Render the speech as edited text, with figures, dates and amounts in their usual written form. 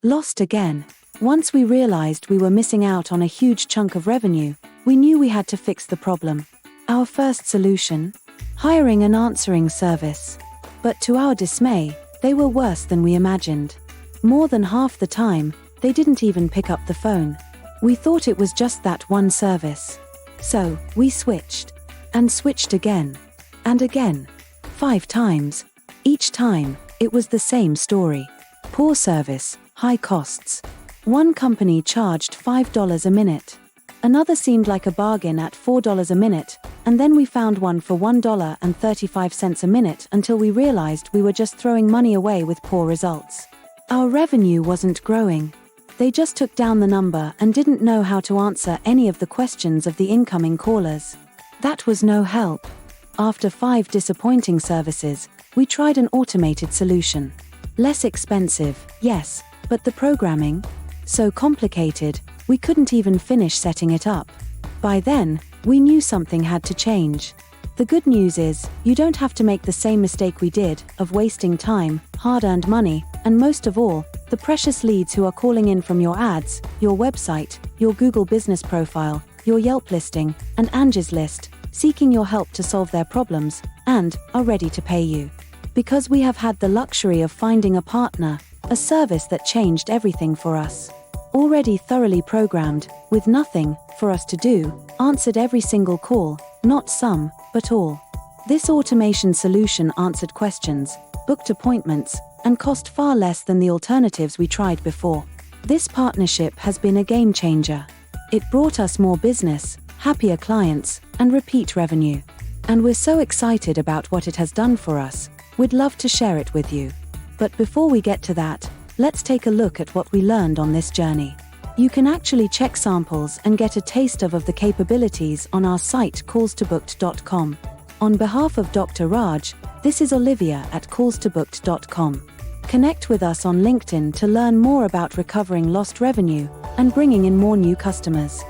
Lost again. Once we realized we were missing out on a huge chunk of revenue, we knew we had to fix the problem. Our first solution? Hiring an answering service. But to our dismay, they were worse than we imagined. More than half the time, they didn't even pick up the phone. We thought it was just that one service. So, we switched. And switched again. And again. 5 times. Each time, it was the same story. Poor service, high costs. One company charged $5 a minute. Another seemed like a bargain at $4 a minute, and then we found one for $1.35 a minute until we realized we were just throwing money away with poor results. Our revenue wasn't growing. They just took down the number and didn't know how to answer any of the questions of the incoming callers. That was no help. After 5 disappointing services, we tried an automated solution. Less expensive, yes, but the programming? So complicated, we couldn't even finish setting it up. By then, we knew something had to change. The good news is, you don't have to make the same mistake we did, of wasting time, hard-earned money, and most of all, the precious leads who are calling in from your ads, your website, your Google business profile, your Yelp listing, and Angie's List, seeking your help to solve their problems, and are ready to pay you. Because we have had the luxury of finding a partner, a service that changed everything for us. Already thoroughly programmed, with nothing for us to do, answered every single call, not some, but all. This automation solution answered questions, booked appointments, and cost far less than the alternatives we tried before. This partnership has been a game changer. It brought us more business, happier clients, and repeat revenue. And we're so excited about what it has done for us, we'd love to share it with you. But before we get to that, let's take a look at what we learned on this journey. You can actually check samples and get a taste of the capabilities on our site callstobooked.com. On behalf of Dr. Raj, this is Olivia at callstobooked.com. Connect with us on LinkedIn to learn more about recovering lost revenue and bringing in more new customers.